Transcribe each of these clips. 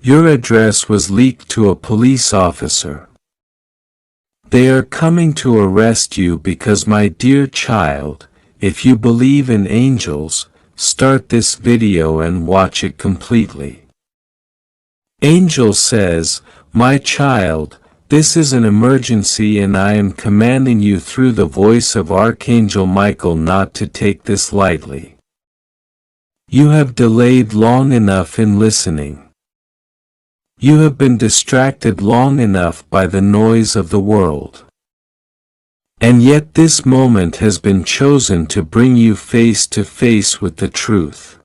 Your address was leaked to a police officer. They are coming to arrest you because, my dear child, if you believe in angels, start this video and watch it completely. Angel says, my child, this is an emergency and I am commanding you through the voice of Archangel Michael not to take this lightly. You have delayed long enough in listening. You have been distracted long enough by the noise of the world. And yet this moment has been chosen to bring you face to face with the truth.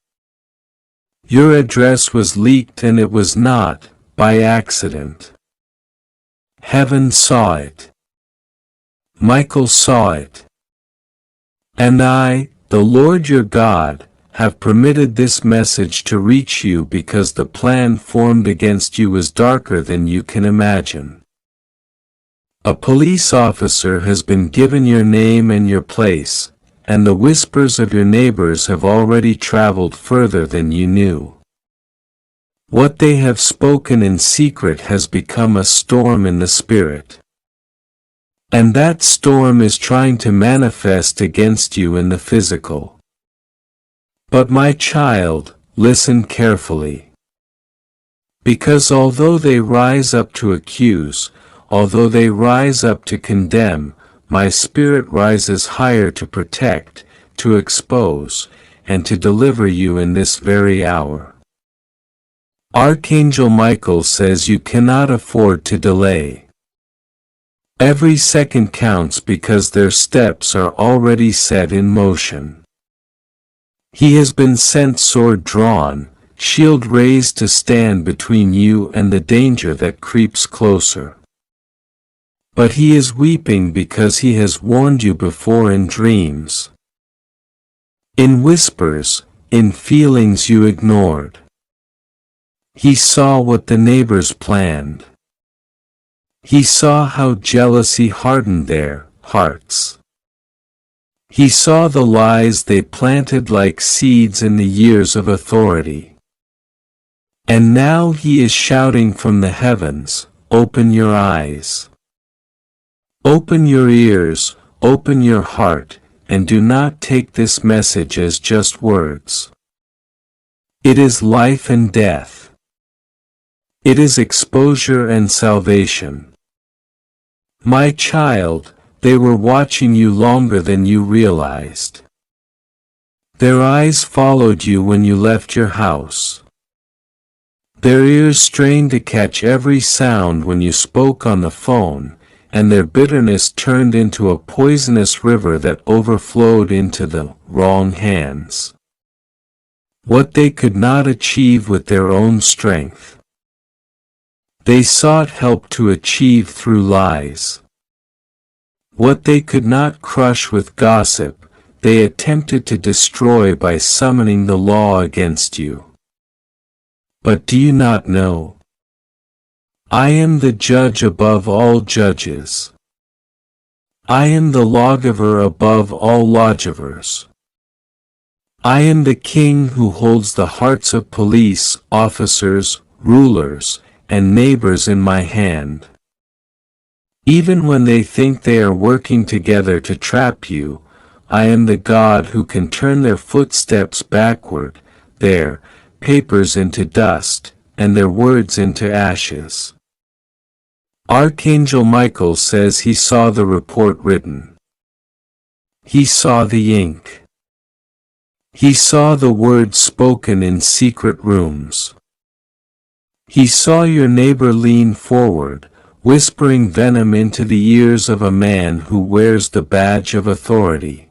Your address was leaked and it was not by accident. Heaven saw it. Michael saw it. And I, the Lord your God, have permitted this message to reach you because the plan formed against you is darker than you can imagine. A police officer has been given your name and your place, and the whispers of your neighbors have already traveled further than you knew. What they have spoken in secret has become a storm in the spirit. And that storm is trying to manifest against you in the physical. But my child, listen carefully. Because although they rise up to accuse, although they rise up to condemn, my spirit rises higher to protect, to expose, and to deliver you in this very hour. Archangel Michael says you cannot afford to delay. Every second counts because their steps are already set in motion. He has been sent, sword drawn, shield raised to stand between you and the danger that creeps closer. But he is weeping because he has warned you before in dreams. In whispers, in feelings you ignored. He saw what the neighbors planned. He saw how jealousy hardened their hearts. He saw the lies they planted like seeds in the years of authority. And now he is shouting from the heavens, open your eyes. Open your ears, open your heart, and do not take this message as just words. It is life and death. It is exposure and salvation. My child, they were watching you longer than you realized. Their eyes followed you when you left your house. Their ears strained to catch every sound when you spoke on the phone, and their bitterness turned into a poisonous river that overflowed into the wrong hands. What they could not achieve with their own strength, they sought help to achieve through lies. What they could not crush with gossip, they attempted to destroy by summoning the law against you. But do you not know? I am the judge above all judges. I am the lawgiver above all lawgivers. I am the king who holds the hearts of police, officers, rulers, and neighbors in my hand. Even when they think they are working together to trap you, I am the God who can turn their footsteps backward, their papers into dust, and their words into ashes. Archangel Michael says he saw the report written. He saw the ink. He saw the words spoken in secret rooms. He saw your neighbor lean forward, whispering venom into the ears of a man who wears the badge of authority.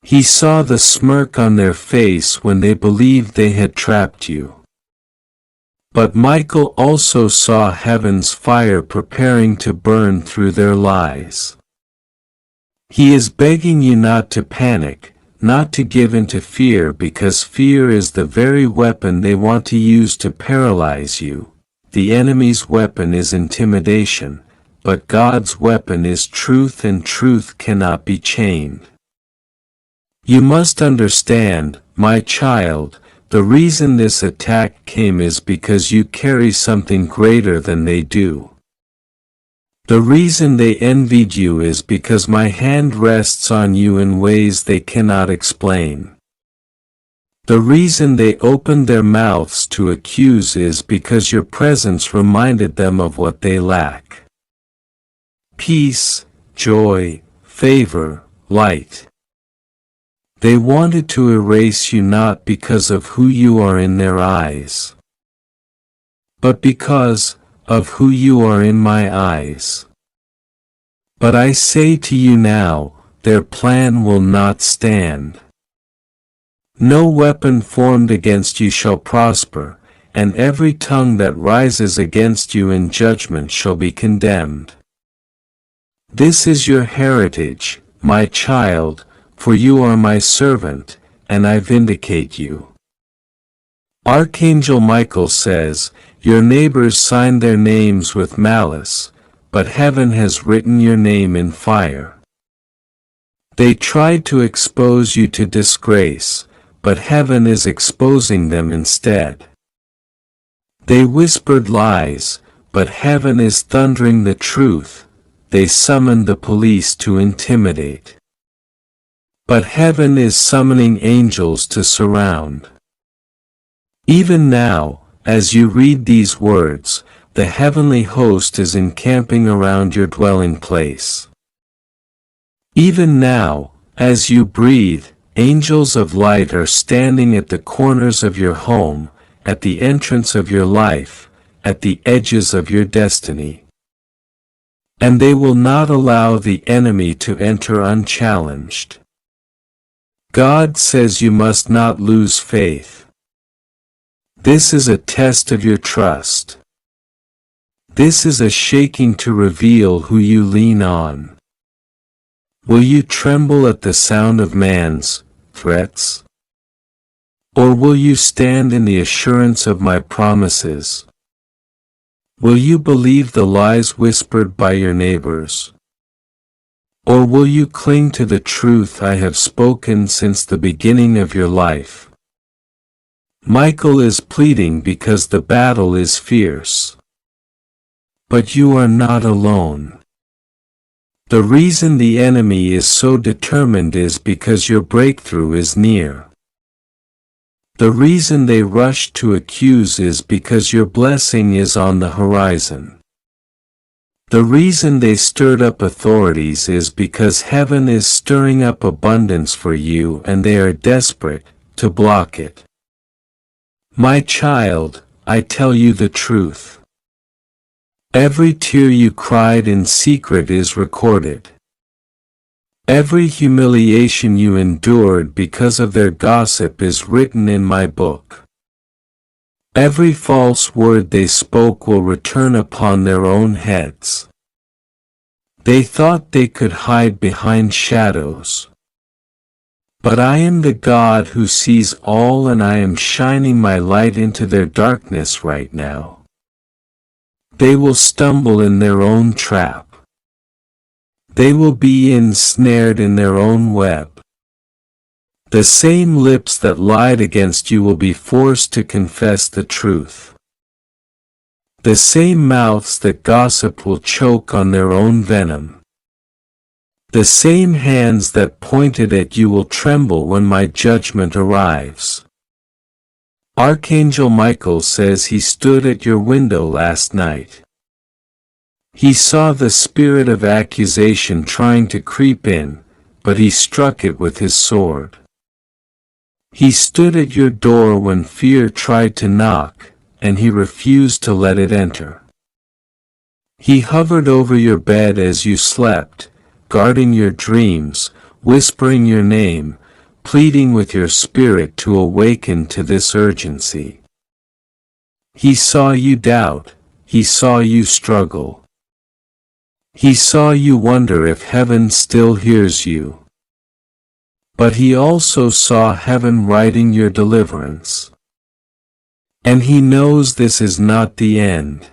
He saw the smirk on their face when they believed they had trapped you. But Michael also saw heaven's fire preparing to burn through their lies. He is begging you not to panic, not to give in to fear, because fear is the very weapon they want to use to paralyze you. The enemy's weapon is intimidation, but God's weapon is truth, and truth cannot be chained. You must understand, my child, The reason this attack came is because you carry something greater than they do. The reason they envied you is because my hand rests on you in ways they cannot explain. The reason they opened their mouths to accuse is because your presence reminded them of what they lack. Peace, joy, favor, light. They wanted to erase you not because of who you are in their eyes, but because of who you are in my eyes. But I say to you now, their plan will not stand. No weapon formed against you shall prosper, and every tongue that rises against you in judgment shall be condemned. This is your heritage, my child, for you are my servant, and I vindicate you. Archangel Michael says, your neighbors signed their names with malice, but heaven has written your name in fire. They tried to expose you to disgrace, but heaven is exposing them instead. They whispered lies, but heaven is thundering the truth. They summoned the police to intimidate, but heaven is summoning angels to surround. Even now, as you read these words, the heavenly host is encamping around your dwelling place. Even now, as you breathe, angels of light are standing at the corners of your home, at the entrance of your life, at the edges of your destiny. And they will not allow the enemy to enter unchallenged. God says you must not lose faith. This is a test of your trust. This is a shaking to reveal who you lean on. Will you tremble at the sound of man's threats? Or will you stand in the assurance of my promises? Will you believe the lies whispered by your neighbors? Or will you cling to the truth I have spoken since the beginning of your life? Michael is pleading because the battle is fierce. But you are not alone. The reason the enemy is so determined is because your breakthrough is near. The reason they rush to accuse is because your blessing is on the horizon. The reason they stirred up authorities is because heaven is stirring up abundance for you and they are desperate to block it. My child, I tell you the truth. Every tear you cried in secret is recorded. Every humiliation you endured because of their gossip is written in my book. Every false word they spoke will return upon their own heads. They thought they could hide behind shadows. But I am the God who sees all, and I am shining my light into their darkness right now. They will stumble in their own trap. They will be ensnared in their own web. The same lips that lied against you will be forced to confess the truth. The same mouths that gossiped will choke on their own venom. The same hands that pointed at you will tremble when my judgment arrives. Archangel Michael says he stood at your window last night. He saw the spirit of accusation trying to creep in, but he struck it with his sword. He stood at your door when fear tried to knock, and he refused to let it enter. He hovered over your bed as you slept, guarding your dreams, whispering your name, pleading with your spirit to awaken to this urgency. He saw you doubt, he saw you struggle. He saw you wonder if heaven still hears you. But he also saw heaven writing your deliverance. And he knows this is not the end.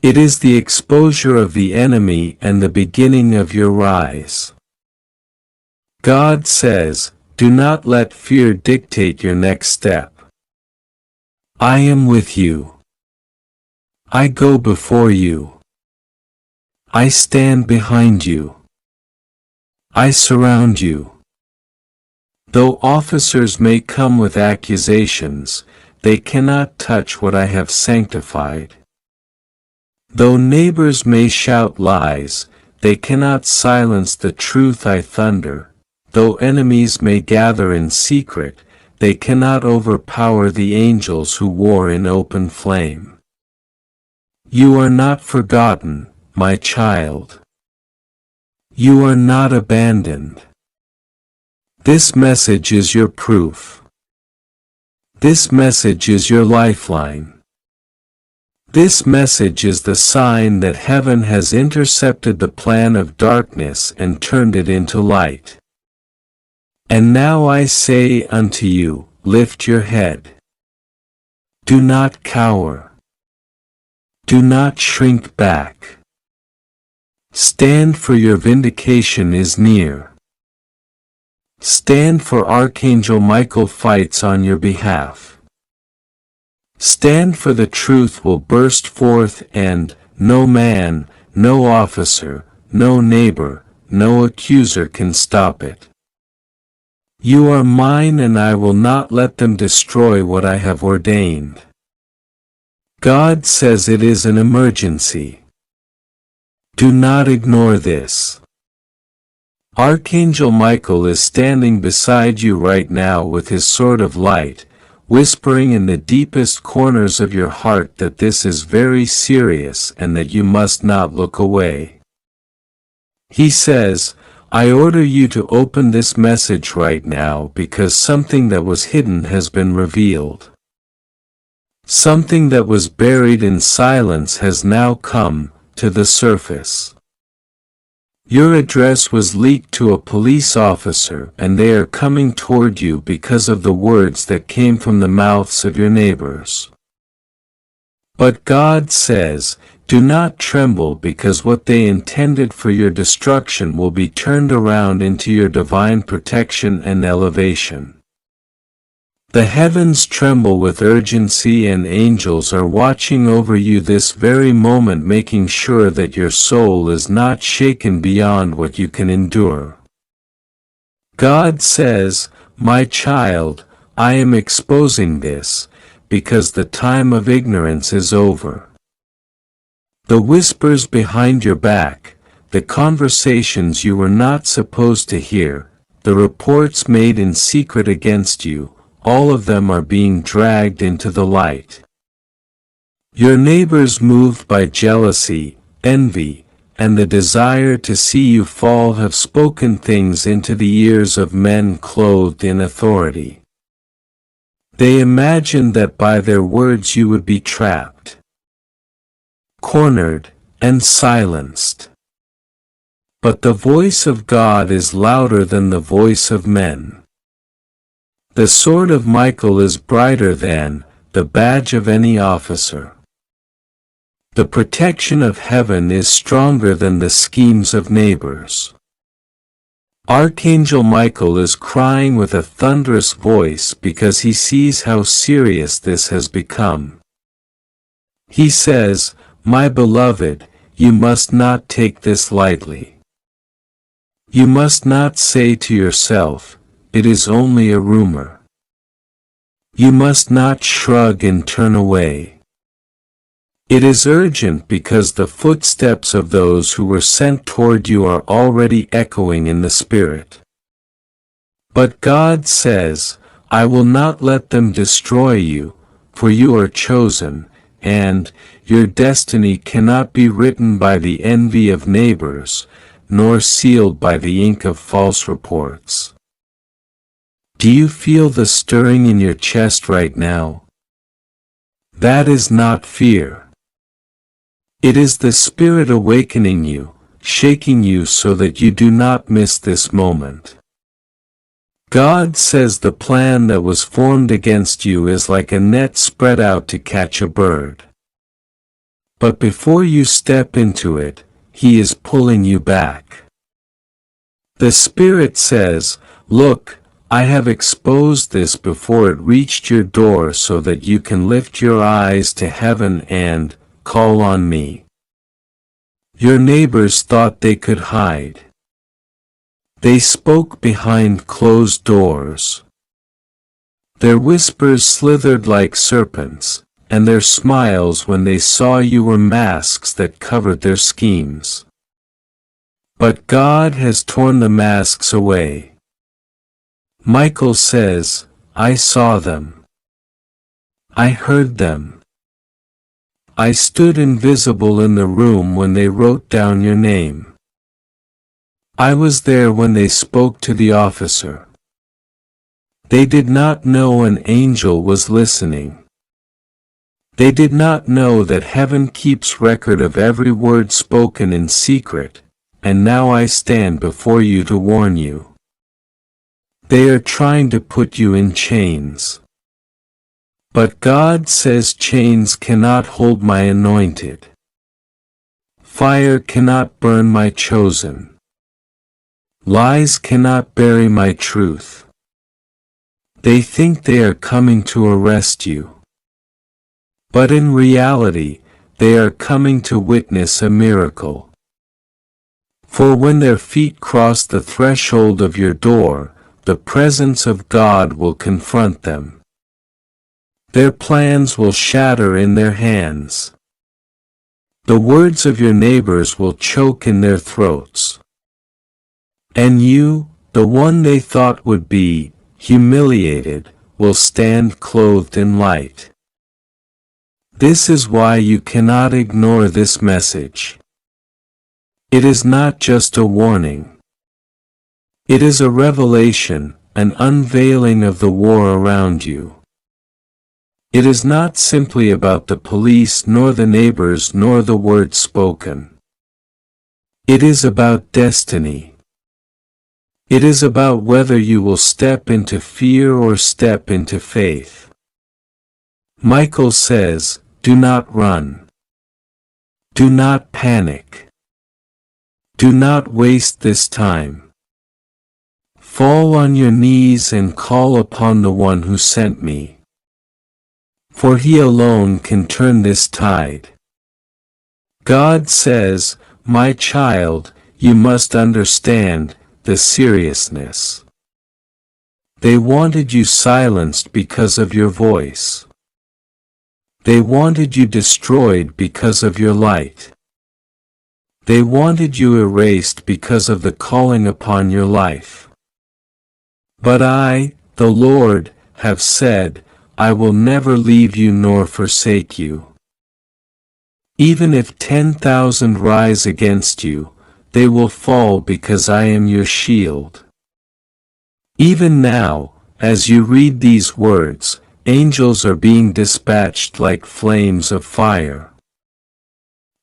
It is the exposure of the enemy and the beginning of your rise. God says, Do not let fear dictate your next step. I am with you. I go before you. I stand behind you. I surround you. Though officers may come with accusations, they cannot touch what I have sanctified. Though neighbors may shout lies, they cannot silence the truth I thunder. Though enemies may gather in secret, they cannot overpower the angels who war in open flame. You are not forgotten, my child. You are not abandoned. This message is your proof. This message is your lifeline. This message is the sign that heaven has intercepted the plan of darkness and turned it into light. And now I say unto you, lift your head. Do not cower. Do not shrink back. Stand, for your vindication is near. Stand, for Archangel Michael fights on your behalf. Stand, for the truth will burst forth, and no man, no officer, no neighbor, no accuser can stop it. You are mine, and I will not let them destroy what I have ordained. God says it is an emergency. Do not ignore this. Archangel Michael is standing beside you right now with his sword of light, whispering in the deepest corners of your heart that this is very serious and that you must not look away. He says, I order you to open this message right now because something that was hidden has been revealed. Something that was buried in silence has now come to the surface. Your address was leaked to a police officer, and they are coming toward you because of the words that came from the mouths of your neighbors. But God says, do not tremble, because what they intended for your destruction will be turned around into your divine protection and elevation. The heavens tremble with urgency, and angels are watching over you this very moment, making sure that your soul is not shaken beyond what you can endure. God says, my child, I am exposing this, because the time of ignorance is over. The whispers behind your back, the conversations you were not supposed to hear, the reports made in secret against you, all of them are being dragged into the light. Your neighbors, moved by jealousy, envy, and the desire to see you fall, have spoken things into the ears of men clothed in authority. They imagined that by their words you would be trapped, cornered, and silenced. But the voice of God is louder than the voice of men. The sword of Michael is brighter than the badge of any officer. The protection of heaven is stronger than the schemes of neighbors. Archangel Michael is crying with a thunderous voice because he sees how serious this has become. He says, my beloved, you must not take this lightly. You must not say to yourself, it is only a rumor. You must not shrug and turn away. It is urgent, because the footsteps of those who were sent toward you are already echoing in the spirit. But God says, I will not let them destroy you, for you are chosen, and your destiny cannot be written by the envy of neighbors, nor sealed by the ink of false reports. Do you feel the stirring in your chest right now? That is not fear. It is the Spirit awakening you, shaking you so that you do not miss this moment. God says the plan that was formed against you is like a net spread out to catch a bird. But before you step into it, He is pulling you back. The Spirit says, look, I have exposed this before it reached your door so that you can lift your eyes to heaven and call on me. Your neighbors thought they could hide. They spoke behind closed doors. Their whispers slithered like serpents, and their smiles when they saw you were masks that covered their schemes. But God has torn the masks away. Michael says, I saw them. I heard them. I stood invisible in the room when they wrote down your name. I was there when they spoke to the officer. They did not know an angel was listening. They did not know that heaven keeps record of every word spoken in secret, and now I stand before you to warn you. They are trying to put you in chains. But God says chains cannot hold my anointed. Fire cannot burn my chosen. Lies cannot bury my truth. They think they are coming to arrest you. But in reality, they are coming to witness a miracle. For when their feet cross the threshold of your door, the presence of God will confront them. Their plans will shatter in their hands. The words of your neighbors will choke in their throats. And you, the one they thought would be humiliated, will stand clothed in light. This is why you cannot ignore this message. It is not just a warning. It is a revelation, an unveiling of the war around you. It is not simply about the police nor the neighbors nor the words spoken. It is about destiny. It is about whether you will step into fear or step into faith. Michael says, do not run. Do not panic. Do not waste this time. Fall on your knees and call upon the one who sent me. For he alone can turn this tide. God says, my child, you must understand the seriousness. They wanted you silenced because of your voice. They wanted you destroyed because of your light. They wanted you erased because of the calling upon your life. But I, the Lord, have said, I will never leave you nor forsake you. Even if 10,000 rise against you, they will fall because I am your shield. Even now, as you read these words, angels are being dispatched like flames of fire.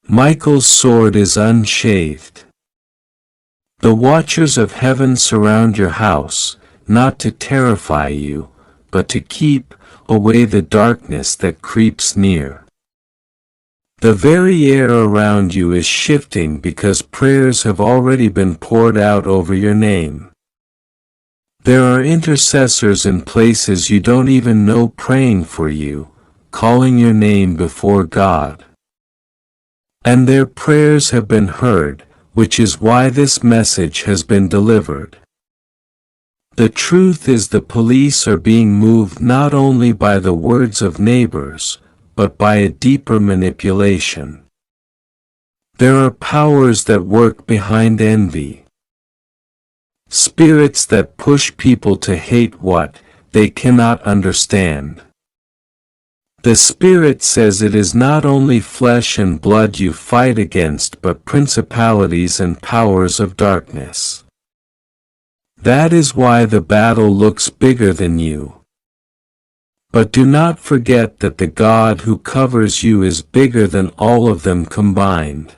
Michael's sword is unshaved. The watchers of heaven surround your house, not to terrify you, but to keep away the darkness that creeps near. The very air around you is shifting because prayers have already been poured out over your name. There are intercessors in places you don't even know praying for you, calling your name before God. And their prayers have been heard, which is why this message has been delivered. The truth is the police are being moved not only by the words of neighbors, but by a deeper manipulation. There are powers that work behind envy. Spirits that push people to hate what they cannot understand. The Spirit says it is not only flesh and blood you fight against but principalities and powers of darkness. That is why the battle looks bigger than you. But do not forget that the God who covers you is bigger than all of them combined.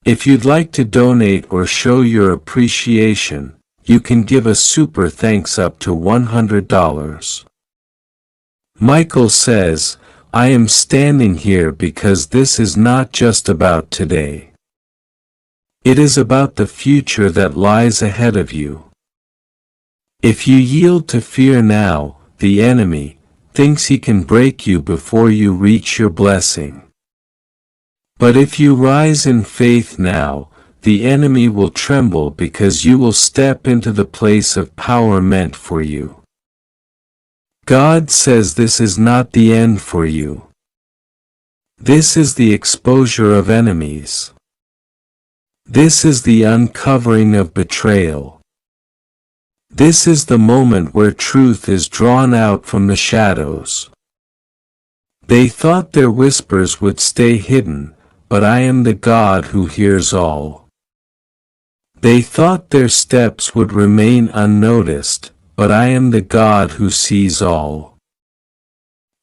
If you'd like to donate or show your appreciation, you can give a super thanks up to $100. Michael says, I am standing here because this is not just about today. It is about the future that lies ahead of you. If you yield to fear now, the enemy thinks he can break you before you reach your blessing. But if you rise in faith now, the enemy will tremble because you will step into the place of power meant for you. God says this is not the end for you. This is the exposure of enemies. This is the uncovering of betrayal. This is the moment where truth is drawn out from the shadows. They thought their whispers would stay hidden, but I am the God who hears all. They thought their steps would remain unnoticed, but I am the God who sees all.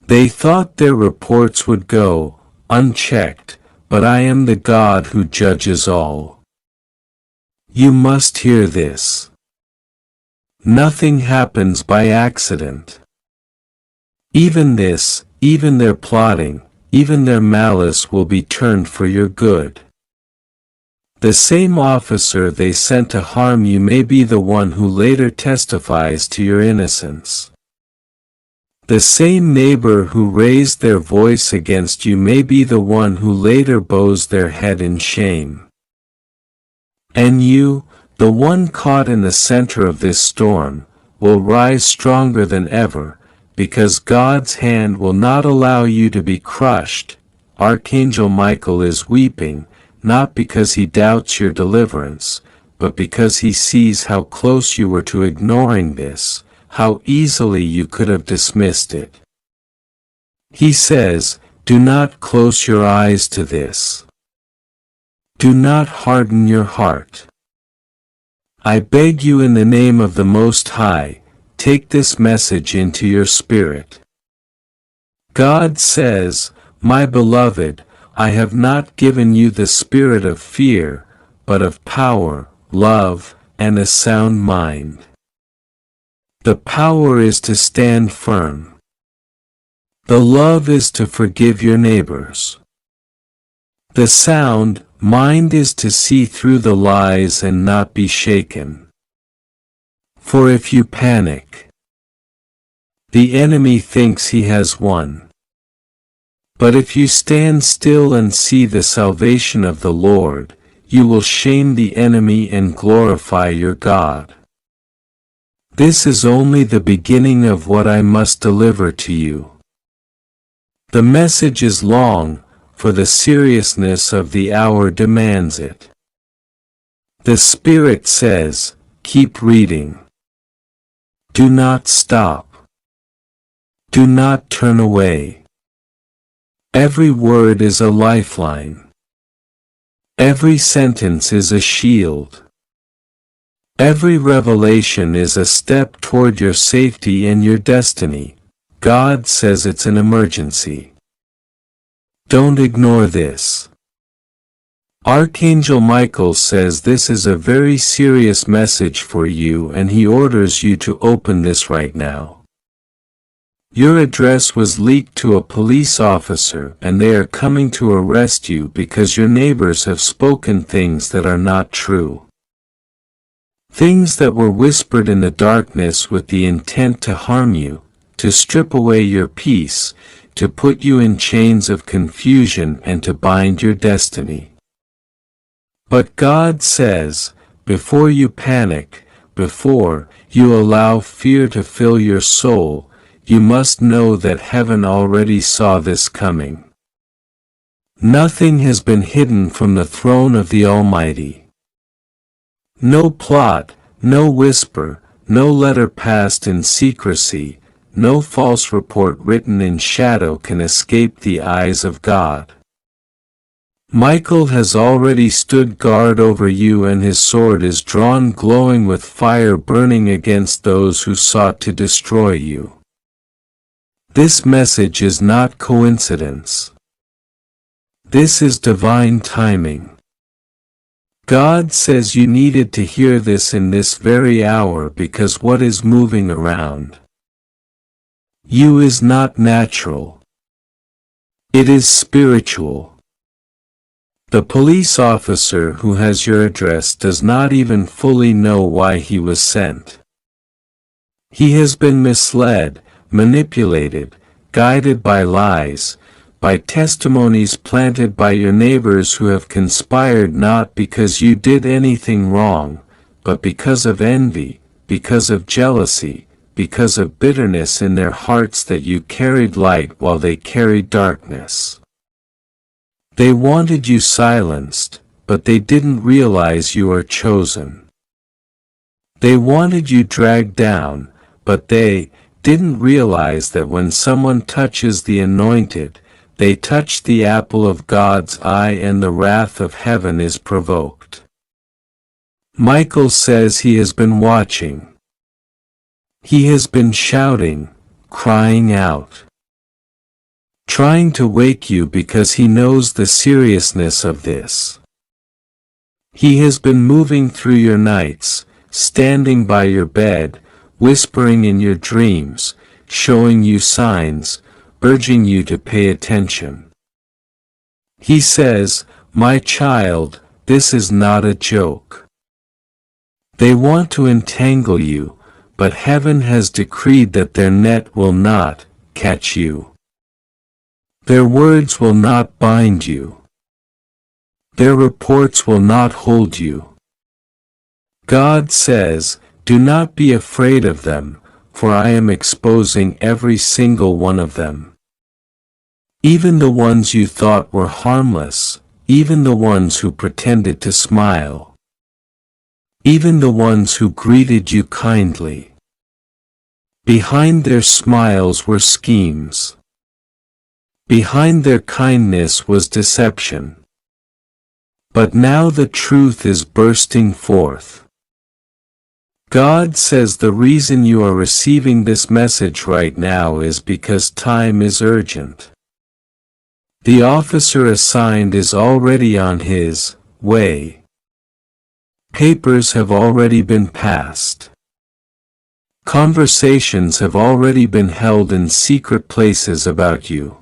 They thought their reports would go unchecked, but I am the God who judges all. You must hear this. Nothing happens by accident. Even this, even their plotting, even their malice will be turned for your good. The same officer they sent to harm you may be the one who later testifies to your innocence. The same neighbor who raised their voice against you may be the one who later bows their head in shame. And you, the one caught in the center of this storm, will rise stronger than ever, because God's hand will not allow you to be crushed. Archangel Michael is weeping, not because he doubts your deliverance, but because he sees how close you were to ignoring this, how easily you could have dismissed it. He says, do not close your eyes to this. Do not harden your heart. I beg you in the name of the Most High, take this message into your spirit. God says, my beloved, I have not given you the spirit of fear, but of power, love, and a sound mind. The power is to stand firm. The love is to forgive your neighbors. The sound mind is to see through the lies and not be shaken. For if you panic, the enemy thinks he has won. But if you stand still and see the salvation of the Lord, you will shame the enemy and glorify your God. This is only the beginning of what I must deliver to you. The message is long, for the seriousness of the hour demands it. The Spirit says, keep reading. Do not stop. Do not turn away. Every word is a lifeline. Every sentence is a shield. Every revelation is a step toward your safety and your destiny. God says it's an emergency. Don't ignore this. Archangel Michael says this is a very serious message for you and he orders you to open this right now. Your address was leaked to a police officer and they are coming to arrest you because your neighbors have spoken things that are not true. Things that were whispered in the darkness with the intent to harm you, to strip away your peace, to put you in chains of confusion and to bind your destiny. But God says, before you panic, before you allow fear to fill your soul, you must know that heaven already saw this coming. Nothing has been hidden from the throne of the Almighty. No plot, no whisper, no letter passed in secrecy, no false report written in shadow can escape the eyes of God. Michael has already stood guard over you and his sword is drawn glowing with fire burning against those who sought to destroy you. This message is not coincidence. This is divine timing. God says you needed to hear this in this very hour because what is moving around you is not natural. It is spiritual. The police officer who has your address does not even fully know why he was sent. He has been misled, manipulated, guided by lies, by testimonies planted by your neighbors who have conspired not because you did anything wrong, but because of envy, because of jealousy, because of bitterness in their hearts that you carried light while they carried darkness. They wanted you silenced, but they didn't realize you are chosen. They wanted you dragged down, but they didn't realize that when someone touches the anointed, they touch the apple of God's eye and the wrath of heaven is provoked. Michael says he has been watching. He has been shouting, crying out, trying to wake you because he knows the seriousness of this. He has been moving through your nights, standing by your bed, whispering in your dreams, showing you signs, urging you to pay attention. He says, "My child, this is not a joke." They want to entangle you, but heaven has decreed that their net will not catch you. Their words will not bind you. Their reports will not hold you. God says, "Do not be afraid of them, for I am exposing every single one of them. Even the ones you thought were harmless, even the ones who pretended to smile. Even the ones who greeted you kindly. Behind their smiles were schemes. Behind their kindness was deception. But now the truth is bursting forth. God says the reason you are receiving this message right now is because time is urgent. The officer assigned is already on his way. Papers have already been passed. Conversations have already been held in secret places about you.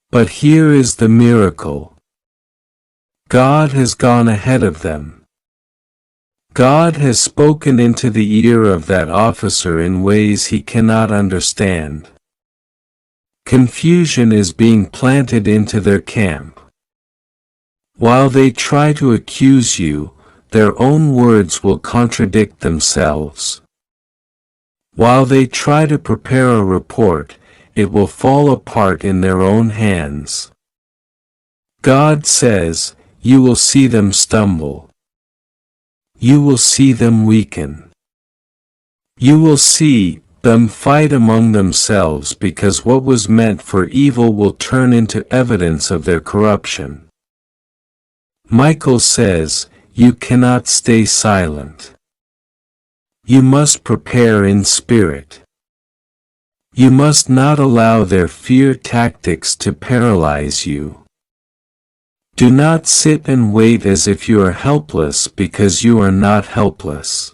But here is the miracle. God has gone ahead of them. God has spoken into the ear of that officer in ways he cannot understand. Confusion is being planted into their camp. While they try to accuse you, their own words will contradict themselves. While they try to prepare a report, it will fall apart in their own hands. God says, you will see them stumble. You will see them weaken. You will see them fight among themselves because what was meant for evil will turn into evidence of their corruption. Michael says, you cannot stay silent. You must prepare in spirit. You must not allow their fear tactics to paralyze you. Do not sit and wait as if you are helpless because you are not helpless.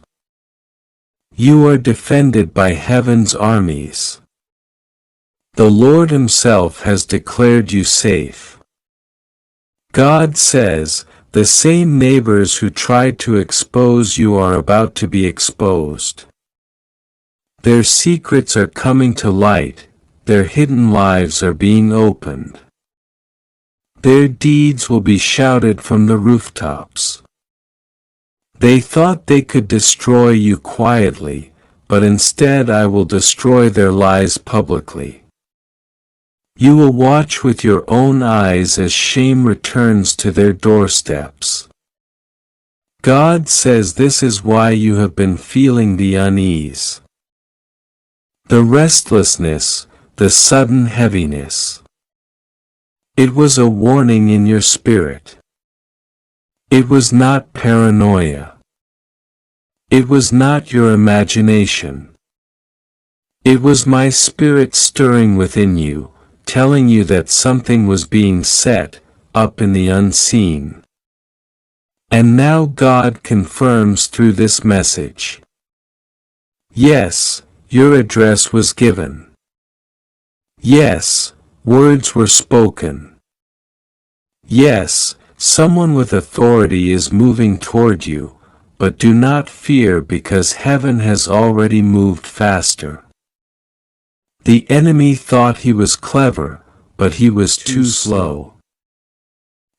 You are defended by heaven's armies. The Lord Himself has declared you safe. God says, the same neighbors who tried to expose you are about to be exposed. Their secrets are coming to light, their hidden lives are being opened. Their deeds will be shouted from the rooftops. They thought they could destroy you quietly, but instead I will destroy their lies publicly. You will watch with your own eyes as shame returns to their doorsteps. God says this is why you have been feeling the unease. The restlessness, the sudden heaviness. It was a warning in your spirit. It was not paranoia. It was not your imagination. It was my spirit stirring within you, telling you that something was being set up in the unseen. And now God confirms through this message. Yes, your address was given. Yes, words were spoken. Yes, someone with authority is moving toward you, but do not fear because heaven has already moved faster. The enemy thought he was clever, but he was too slow.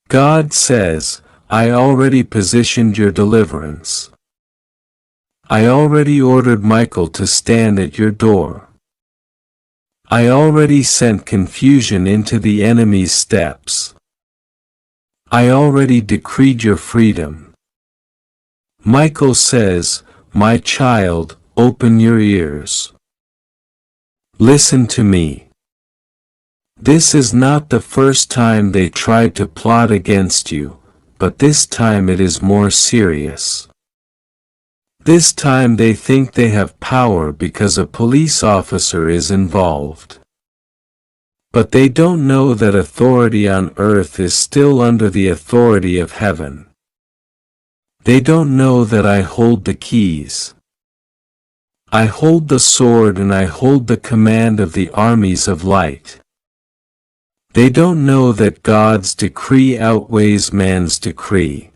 God says, I already positioned your deliverance. I already ordered Michael to stand at your door. I already sent confusion into the enemy's steps. I already decreed your freedom. Michael says, my child, open your ears. Listen to me. This is not the first time they tried to plot against you, but this time it is more serious. This time they think they have power because a police officer is involved. But they don't know that authority on earth is still under the authority of heaven. They don't know that I hold the keys. I hold the sword and I hold the command of the armies of light. They don't know that God's decree outweighs man's decree.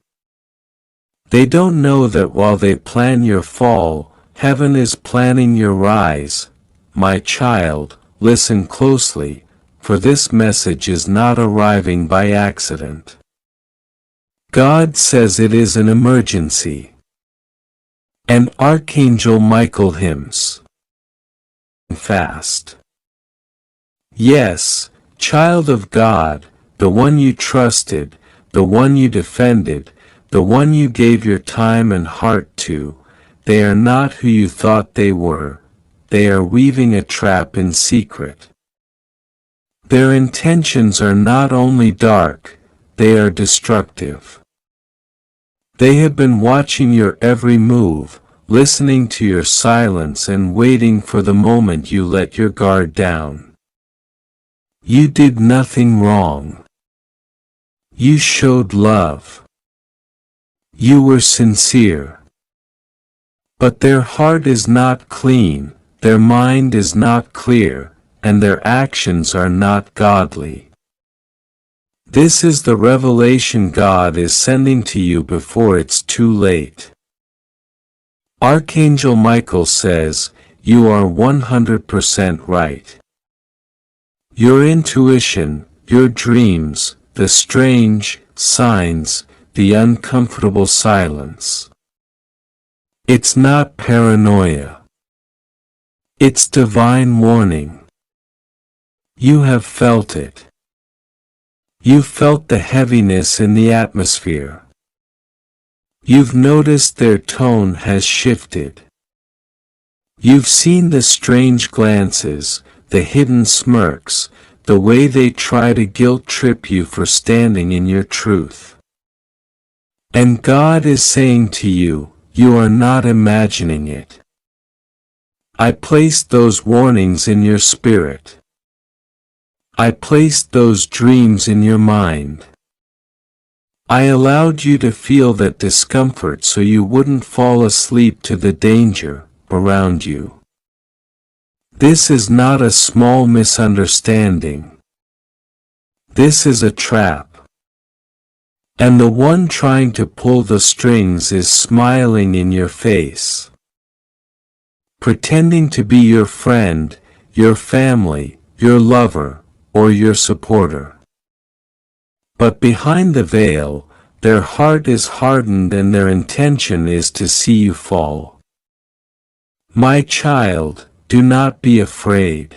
They don't know that while they plan your fall, heaven is planning your rise. My child, listen closely, for this message is not arriving by accident. God says it is an emergency. And Archangel Michael hymns. Fast. Yes, child of God, the one you trusted, the one you defended, the one you gave your time and heart to, they are not who you thought they were, they are weaving a trap in secret. Their intentions are not only dark, they are destructive. They have been watching your every move, listening to your silence and waiting for the moment you let your guard down. You did nothing wrong. You showed love. You were sincere. But their heart is not clean, their mind is not clear, and their actions are not godly. This is the revelation God is sending to you before it's too late. Archangel Michael says, you are 100% right. Your intuition, your dreams, the strange signs, the uncomfortable silence. It's not paranoia. It's divine warning. You have felt it. You felt the heaviness in the atmosphere. You've noticed their tone has shifted. You've seen the strange glances, the hidden smirks, the way they try to guilt-trip you for standing in your truth. And God is saying to you, you are not imagining it. I placed those warnings in your spirit. I placed those dreams in your mind. I allowed you to feel that discomfort so you wouldn't fall asleep to the danger around you. This is not a small misunderstanding. This is a trap. And the one trying to pull the strings is smiling in your face. Pretending to be your friend, your family, your lover, or your supporter. But behind the veil, their heart is hardened and their intention is to see you fall. My child, do not be afraid.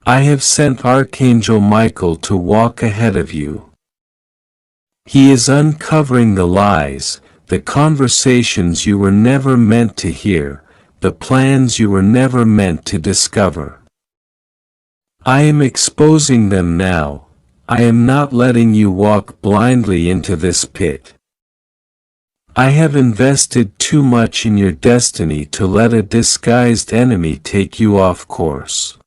I have sent Archangel Michael to walk ahead of you. He is uncovering the lies, the conversations you were never meant to hear, the plans you were never meant to discover. I am exposing them now. I am not letting you walk blindly into this pit. I have invested too much in your destiny to let a disguised enemy take you off course.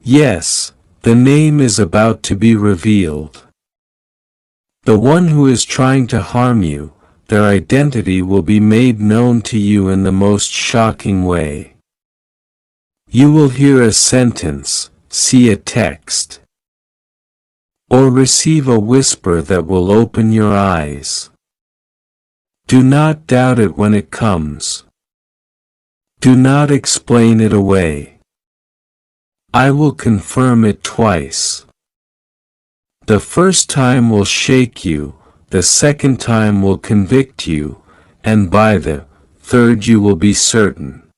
Yes, the name is about to be revealed. The one who is trying to harm you, their identity will be made known to you in the most shocking way. You will hear a sentence, see a text, or receive a whisper that will open your eyes. Do not doubt it when it comes. Do not explain it away. I will confirm it twice. The first time will shake you, the second time will convict you, and by the third you will be certain.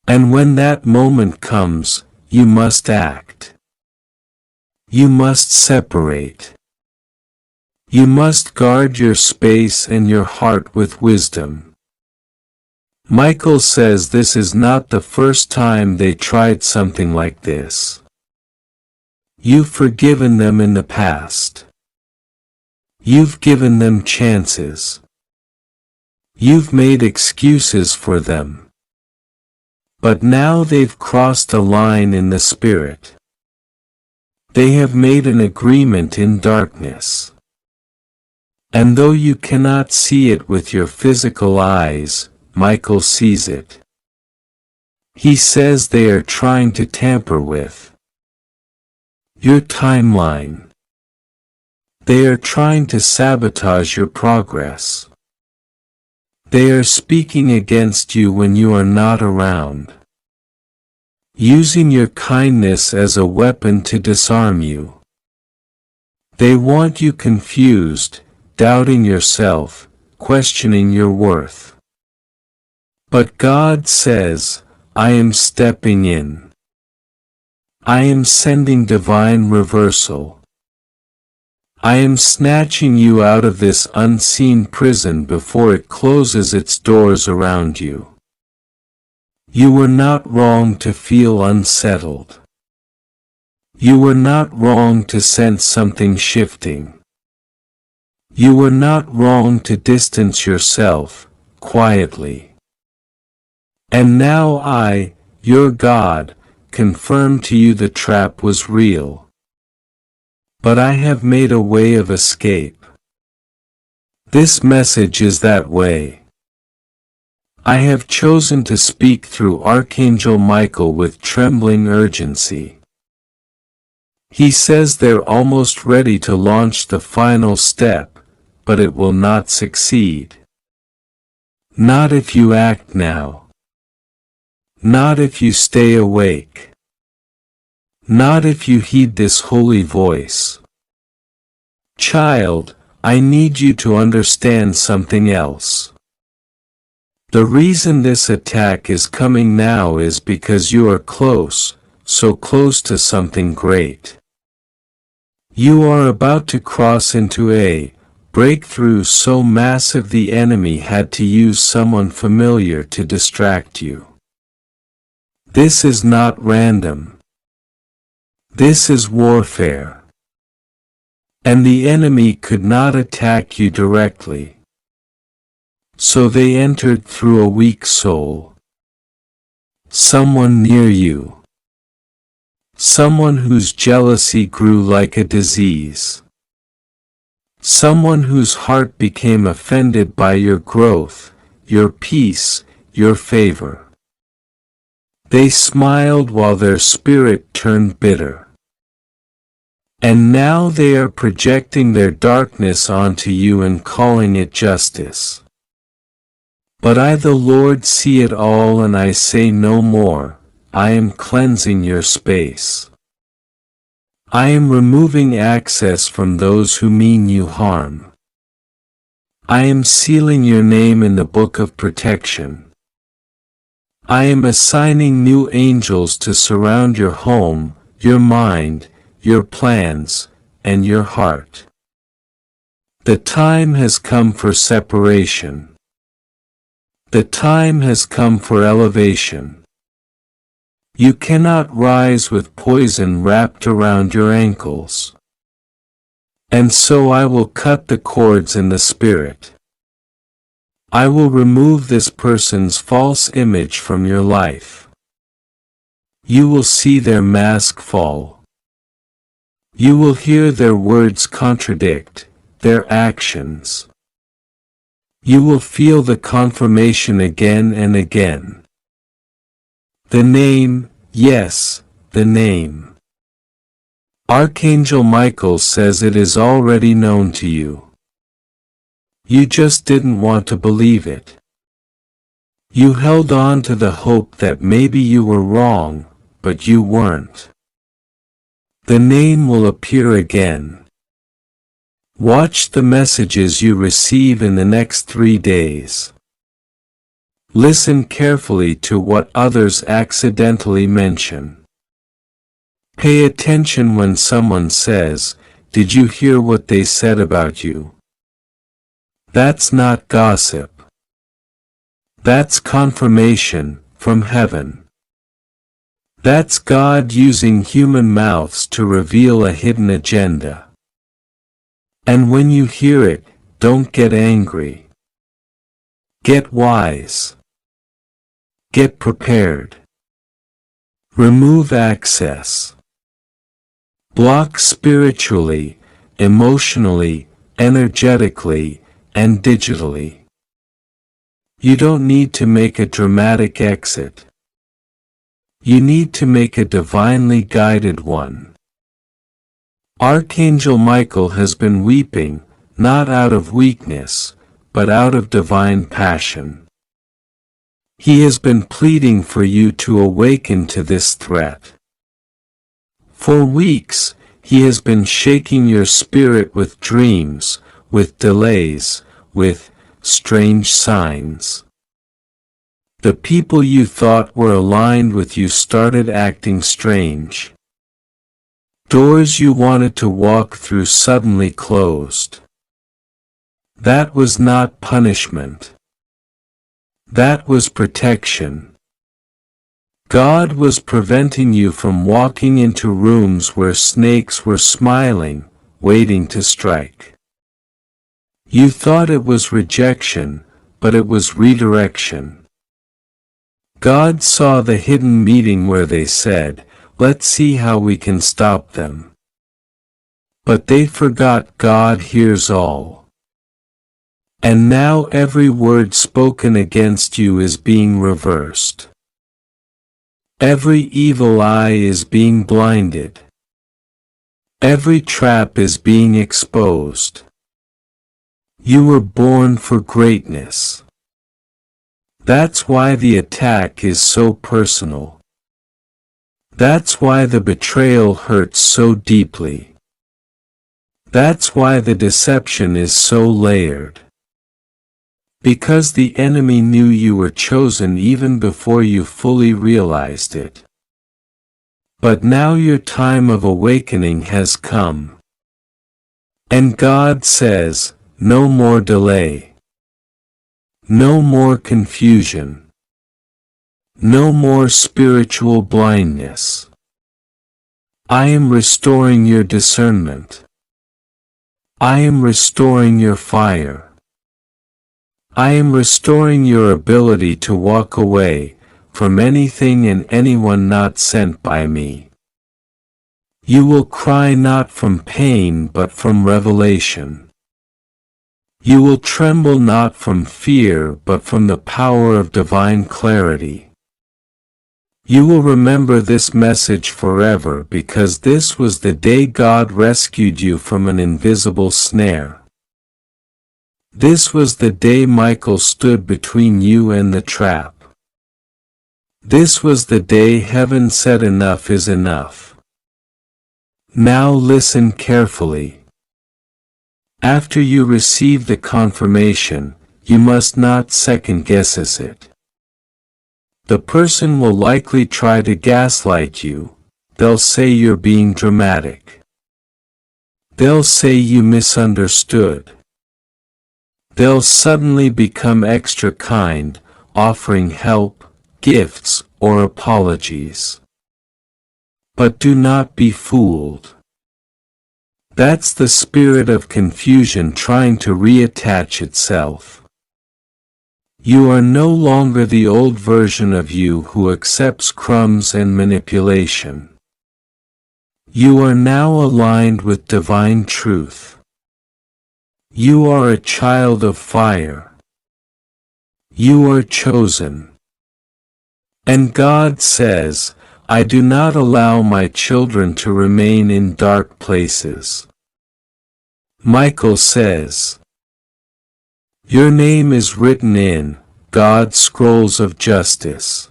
And when that moment comes, you must act. You must separate. You must guard your space and your heart with wisdom. Michael says this is not the first time they tried something like this. You've forgiven them in the past. You've given them chances. You've made excuses for them. But now they've crossed a line in the spirit. They have made an agreement in darkness. And though you cannot see it with your physical eyes, Michael sees it. He says they are trying to tamper with your timeline. They are trying to sabotage your progress. They are speaking against you when you are not around, using your kindness as a weapon to disarm you. They want you confused, doubting yourself, questioning your worth. But God says, I am stepping in. I am sending divine reversal. I am snatching you out of this unseen prison before it closes its doors around you. You were not wrong to feel unsettled. You were not wrong to sense something shifting. You were not wrong to distance yourself, quietly. And now I, your God, confirm to you the trap was real. But I have made a way of escape. This message is that way. I have chosen to speak through Archangel Michael with trembling urgency. He says they're almost ready to launch the final step, but it will not succeed. Not if you act now. Not if you stay awake. Not if you heed this holy voice. Child, I need you to understand something else. The reason this attack is coming now is because you are close, so close to something great. You are about to cross into a breakthrough so massive the enemy had to use someone familiar to distract you. This is not random. This is warfare. And the enemy could not attack you directly. So they entered through a weak soul. Someone near you. Someone whose jealousy grew like a disease. Someone whose heart became offended by your growth, your peace, your favor. They smiled while their spirit turned bitter. And now they are projecting their darkness onto you and calling it justice. But I the Lord see it all and I say no more. I am cleansing your space. I am removing access from those who mean you harm. I am sealing your name in the book of protection. I am assigning new angels to surround your home, your mind, your plans, and your heart. The time has come for separation. The time has come for elevation. You cannot rise with poison wrapped around your ankles. And so I will cut the cords in the spirit. I will remove this person's false image from your life. You will see their mask fall. You will hear their words contradict their actions. You will feel the confirmation again and again. The name, yes, the name. Archangel Michael says it is already known to you. You just didn't want to believe it. You held on to the hope that maybe you were wrong, but you weren't. The name will appear again. Watch the messages you receive in the next 3 days. Listen carefully to what others accidentally mention. Pay attention when someone says, "Did you hear what they said about you?" That's not gossip. That's confirmation from heaven. That's God using human mouths to reveal a hidden agenda. And when you hear it, don't get angry. Get wise. Get prepared. Remove access. Block spiritually, emotionally, energetically, and digitally. You don't need to make a dramatic exit. You need to make a divinely guided one. Archangel Michael has been weeping, not out of weakness, but out of divine passion. He has been pleading for you to awaken to this threat. For weeks, he has been shaking your spirit with dreams, with delays, with strange signs. The people you thought were aligned with you started acting strange. Doors you wanted to walk through suddenly closed. That was not punishment. That was protection. God was preventing you from walking into rooms where snakes were smiling, waiting to strike. You thought it was rejection, but it was redirection. God saw the hidden meeting where they said, "Let's see how we can stop them." But they forgot God hears all. And now every word spoken against you is being reversed. Every evil eye is being blinded. Every trap is being exposed. You were born for greatness. That's why the attack is so personal. That's why the betrayal hurts so deeply. That's why the deception is so layered. Because the enemy knew you were chosen even before you fully realized it. But now your time of awakening has come. And God says, no more delay. No more confusion. No more spiritual blindness. I am restoring your discernment. I am restoring your fire. I am restoring your ability to walk away from anything and anyone not sent by me. You will cry not from pain but from revelation. You will tremble not from fear but from the power of divine clarity. You will remember this message forever because this was the day God rescued you from an invisible snare. This was the day Michael stood between you and the trap. This was the day heaven said enough is enough. Now listen carefully. After you receive the confirmation, you must not second-guess it. The person will likely try to gaslight you. They'll say you're being dramatic. They'll say you misunderstood. They'll suddenly become extra kind, offering help, gifts, or apologies. But do not be fooled. That's the spirit of confusion trying to reattach itself. You are no longer the old version of you who accepts crumbs and manipulation. You are now aligned with divine truth. You are a child of fire. You are chosen. And God says, I do not allow my children to remain in dark places. Michael says, Your name is written in God's scrolls of justice.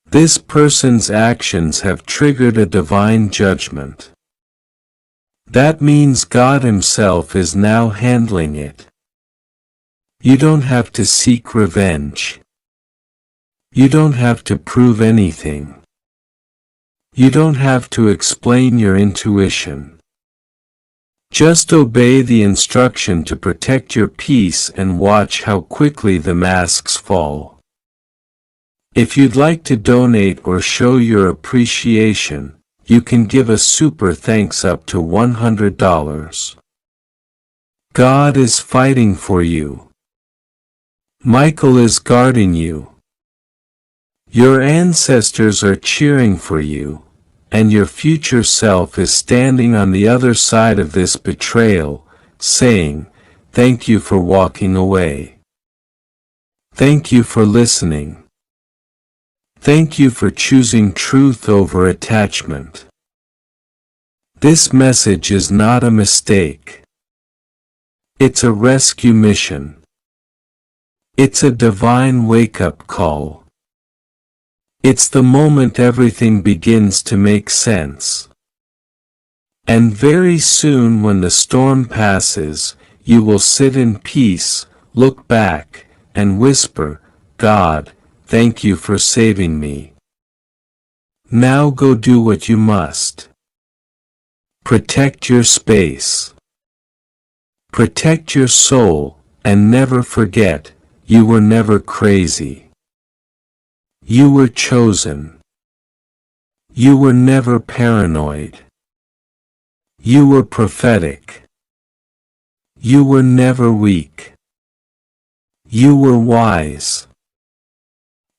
This person's actions have triggered a divine judgment. That means God Himself is now handling it. You don't have to seek revenge. You don't have to prove anything. You don't have to explain your intuition. Just obey the instruction to protect your peace and watch how quickly the masks fall. If you'd like to donate or show your appreciation, you can give a super thanks up to $100. God is fighting for you. Michael is guarding you. Your ancestors are cheering for you, and your future self is standing on the other side of this betrayal, saying, "Thank you for walking away. Thank you for listening. Thank you for choosing truth over attachment." This message is not a mistake. It's a rescue mission. It's a divine wake-up call. It's the moment everything begins to make sense. And very soon when the storm passes, you will sit in peace, look back, and whisper, "God, thank you for saving me. Now go do what you must. Protect your space. Protect your soul, and never forget, you were never crazy. You were chosen. You were never paranoid. You were prophetic. You were never weak. You were wise.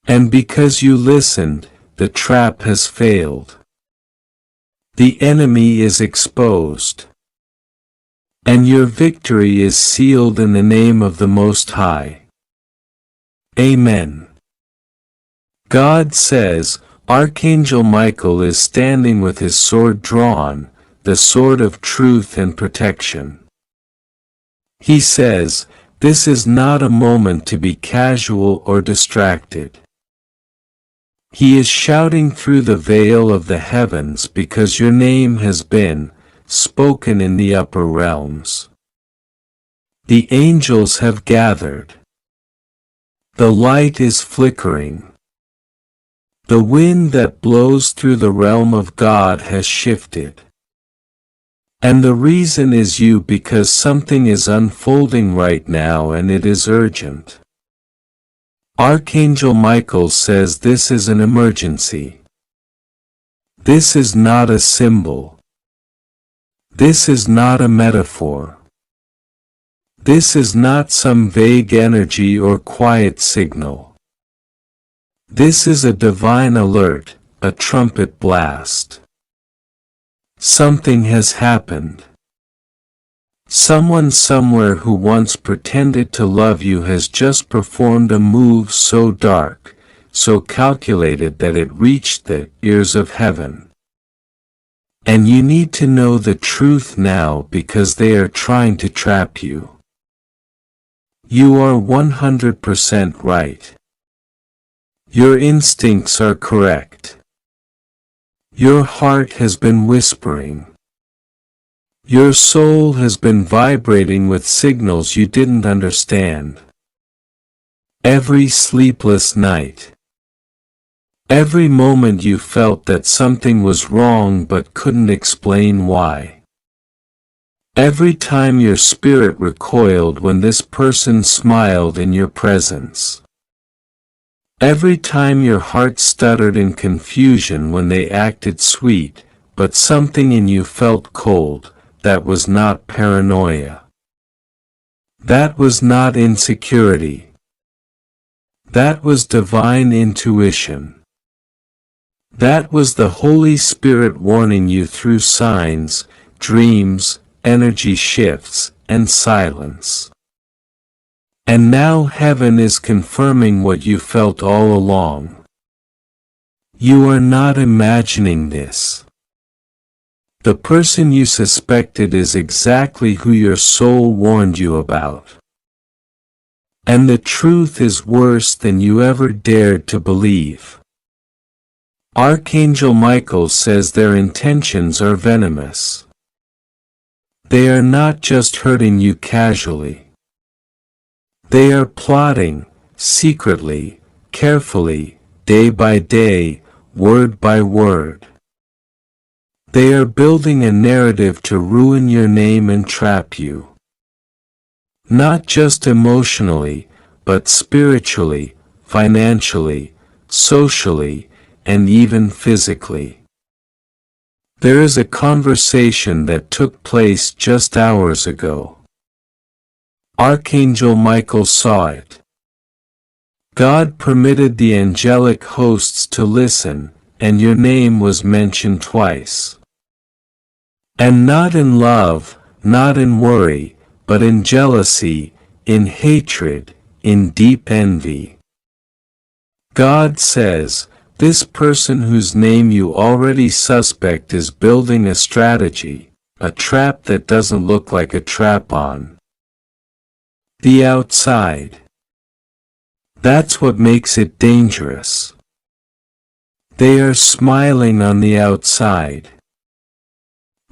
And because you listened, the trap has failed. The enemy is exposed. And your victory is sealed in the name of the Most High. Amen. God says, Archangel Michael is standing with his sword drawn, the sword of truth and protection. He says, this is not a moment to be casual or distracted. He is shouting through the veil of the heavens because your name has been spoken in the upper realms. The angels have gathered. The light is flickering. The wind that blows through the realm of God has shifted. And the reason is you, because something is unfolding right now and it is urgent. Archangel Michael says this is an emergency. This is not a symbol. This is not a metaphor. This is not some vague energy or quiet signal. This is a divine alert, a trumpet blast. Something has happened. Someone somewhere who once pretended to love you has just performed a move so dark, so calculated that it reached the ears of heaven. And you need to know the truth now because they are trying to trap you. You are 100% right. Your instincts are correct. Your heart has been whispering. Your soul has been vibrating with signals you didn't understand. Every sleepless night. Every moment you felt that something was wrong but couldn't explain why. Every time your spirit recoiled when this person smiled in your presence. Every time your heart stuttered in confusion when they acted sweet, but something in you felt cold, that was not paranoia. That was not insecurity. That was divine intuition. That was the Holy Spirit warning you through signs, dreams, energy shifts, and silence. And now heaven is confirming what you felt all along. You are not imagining this. The person you suspected is exactly who your soul warned you about. And the truth is worse than you ever dared to believe. Archangel Michael says their intentions are venomous. They are not just hurting you casually. They are plotting, secretly, carefully, day by day, word by word. They are building a narrative to ruin your name and trap you. Not just emotionally, but spiritually, financially, socially, and even physically. There is a conversation that took place just hours ago. Archangel Michael saw it. God permitted the angelic hosts to listen, and your name was mentioned twice. And not in love, not in worry, but in jealousy, in hatred, in deep envy. God says, this person whose name you already suspect is building a strategy, a trap that doesn't look like a trap on the outside. That's what makes it dangerous. They are smiling on the outside.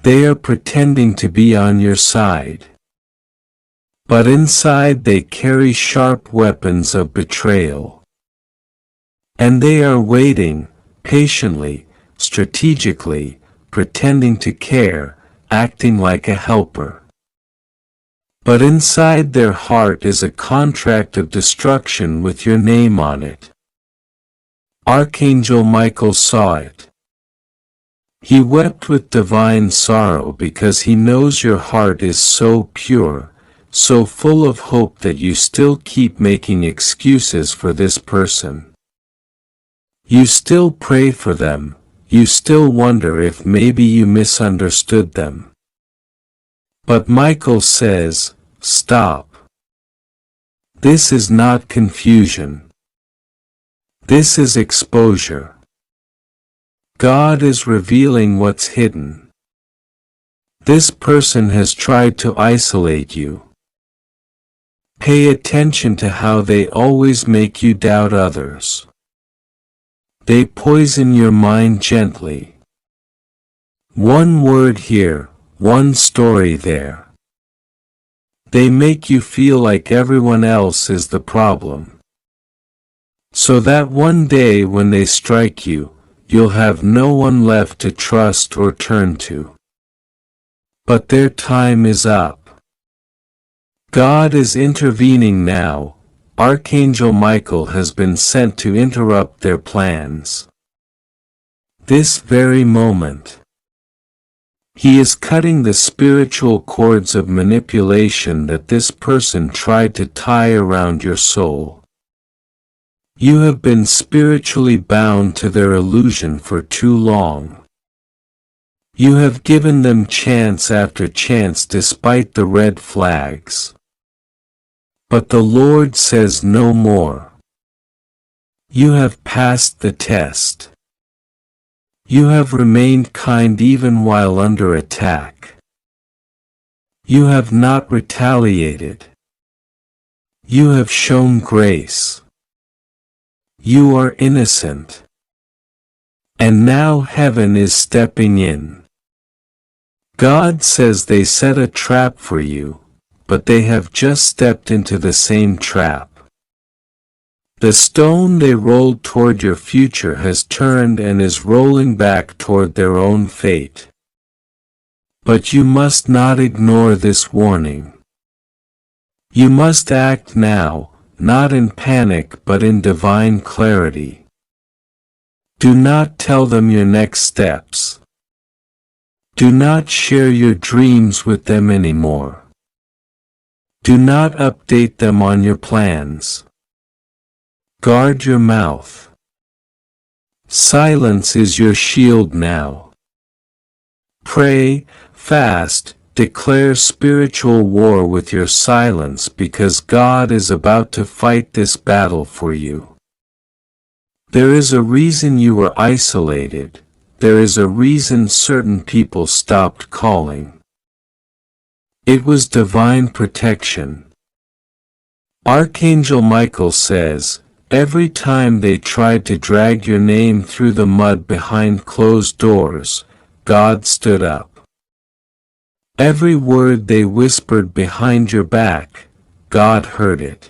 They are pretending to be on your side. But inside they carry sharp weapons of betrayal. And they are waiting, patiently, strategically, pretending to care, acting like a helper. But inside their heart is a contract of destruction with your name on it. Archangel Michael saw it. He wept with divine sorrow because he knows your heart is so pure, so full of hope that you still keep making excuses for this person. You still pray for them, you still wonder if maybe you misunderstood them. But Michael says, stop. This is not confusion. This is exposure. God is revealing what's hidden. This person has tried to isolate you. Pay attention to how they always make you doubt others. They poison your mind gently. One word here, one story there. They make you feel like everyone else is the problem. So that one day when they strike you, you'll have no one left to trust or turn to. But their time is up. God is intervening now. Archangel Michael has been sent to interrupt their plans. This very moment. He is cutting the spiritual cords of manipulation that this person tried to tie around your soul. You have been spiritually bound to their illusion for too long. You have given them chance after chance despite the red flags. But the Lord says no more. You have passed the test. You have remained kind even while under attack. You have not retaliated. You have shown grace. You are innocent. And now heaven is stepping in. God says they set a trap for you, but they have just stepped into the same trap. The stone they rolled toward your future has turned and is rolling back toward their own fate. But you must not ignore this warning. You must act now, not in panic but in divine clarity. Do not tell them your next steps. Do not share your dreams with them anymore. Do not update them on your plans. Guard your mouth. Silence is your shield now. Pray, fast, declare spiritual war with your silence because God is about to fight this battle for you. There is a reason you were isolated. There is a reason certain people stopped calling. It was divine protection. Archangel Michael says, every time they tried to drag your name through the mud behind closed doors, God stood up. Every word they whispered behind your back, God heard it.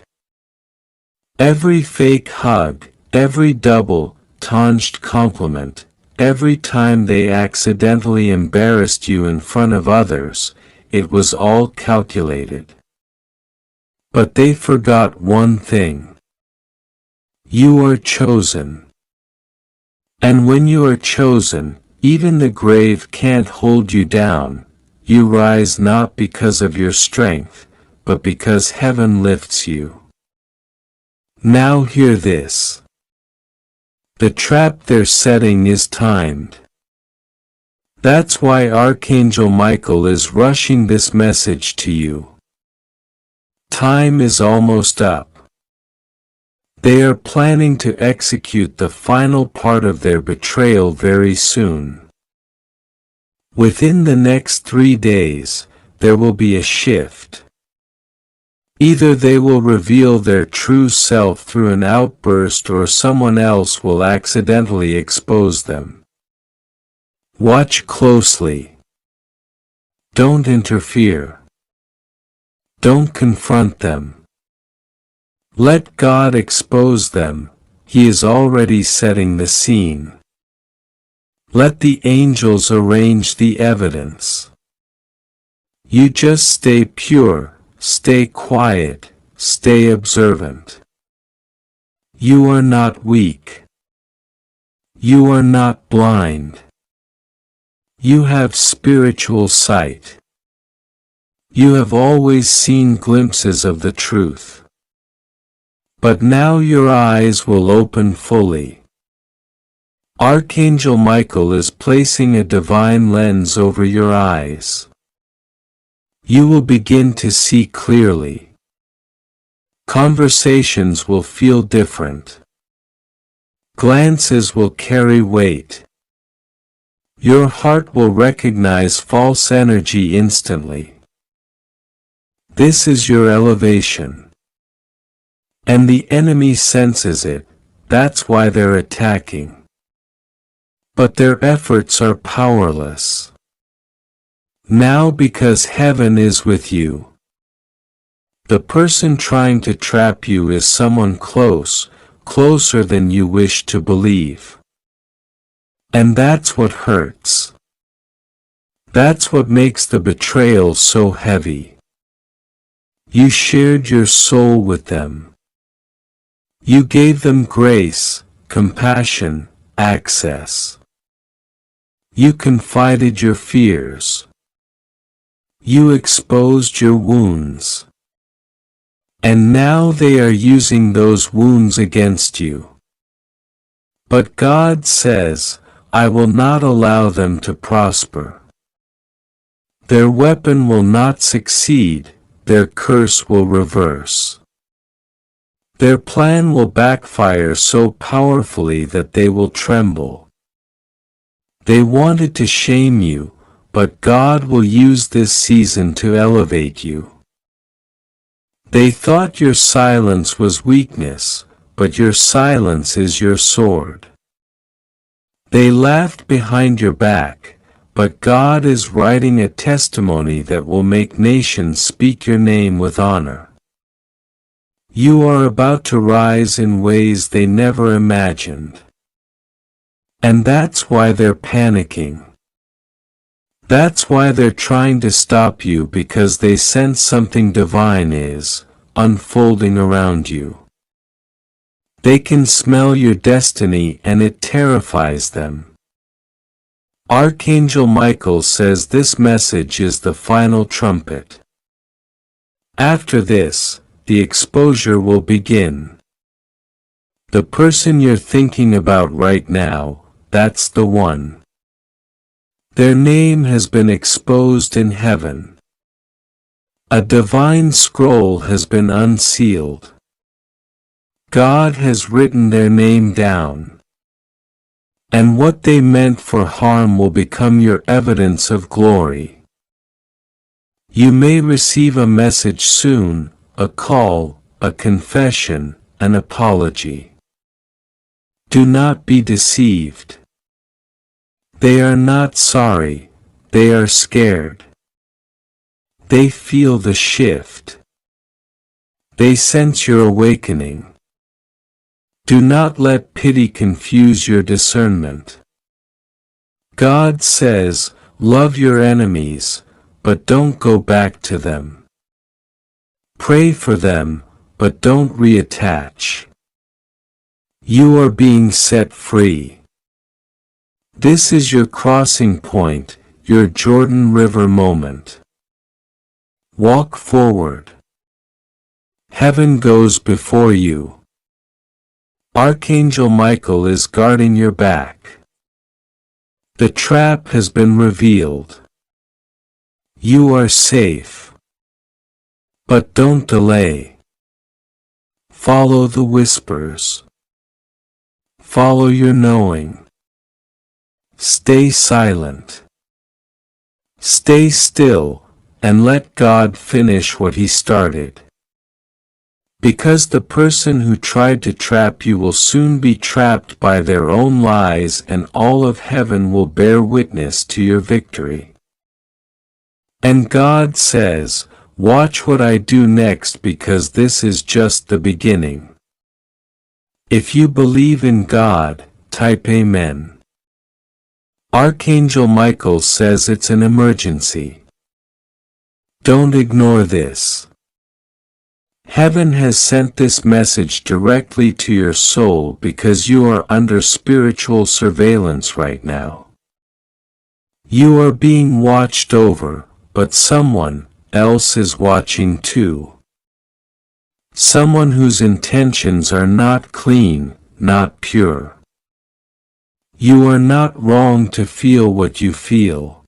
Every fake hug, every double-entendre compliment, every time they accidentally embarrassed you in front of others, it was all calculated. But they forgot one thing. You are chosen. And when you are chosen, even the grave can't hold you down. You rise not because of your strength, but because heaven lifts you. Now hear this. The trap they're setting is timed. That's why Archangel Michael is rushing this message to you. Time is almost up. They are planning to execute the final part of their betrayal very soon. Within the next 3 days, there will be a shift. Either they will reveal their true self through an outburst or someone else will accidentally expose them. Watch closely. Don't interfere. Don't confront them. Let God expose them. He is already setting the scene. Let the angels arrange the evidence. You just stay pure, stay quiet, stay observant. You are not weak. You are not blind. You have spiritual sight. You have always seen glimpses of the truth. But now your eyes will open fully. Archangel Michael is placing a divine lens over your eyes. You will begin to see clearly. Conversations will feel different. Glances will carry weight. Your heart will recognize false energy instantly. This is your elevation. And the enemy senses it, that's why they're attacking. But their efforts are powerless. Now because heaven is with you. The person trying to trap you is someone close, closer than you wish to believe. And that's what hurts. That's what makes the betrayal so heavy. You shared your soul with them. You gave them grace, compassion, access. You confided your fears. You exposed your wounds. And now they are using those wounds against you. But God says, I will not allow them to prosper. Their weapon will not succeed, their curse will reverse. Their plan will backfire so powerfully that they will tremble. They wanted to shame you, but God will use this season to elevate you. They thought your silence was weakness, but your silence is your sword. They laughed behind your back, but God is writing a testimony that will make nations speak your name with honor. You are about to rise in ways they never imagined. And that's why they're panicking. That's why they're trying to stop you, because they sense something divine is unfolding around you. They can smell your destiny and it terrifies them. Archangel Michael says this message is the final trumpet. After this, the exposure will begin. The person you're thinking about right now, that's the one. Their name has been exposed in heaven. A divine scroll has been unsealed. God has written their name down. And what they meant for harm will become your evidence of glory. You may receive a message soon, a call, a confession, an apology. Do not be deceived. They are not sorry, they are scared. They feel the shift. They sense your awakening. Do not let pity confuse your discernment. God says, love your enemies, but don't go back to them. Pray for them, but don't reattach. You are being set free. This is your crossing point, your Jordan River moment. Walk forward. Heaven goes before you. Archangel Michael is guarding your back. The trap has been revealed. You are safe. But don't delay. Follow the whispers. Follow your knowing. Stay silent. Stay still, and let God finish what He started. Because the person who tried to trap you will soon be trapped by their own lies, and all of heaven will bear witness to your victory. And God says, watch what I do next, because this is just the beginning. If you believe in God, type Amen. Archangel Michael says it's an emergency. Don't ignore this. Heaven has sent this message directly to your soul because you are under spiritual surveillance right now. You are being watched over, but someone else is watching too. Someone whose intentions are not clean, not pure. You are not wrong to feel what you feel.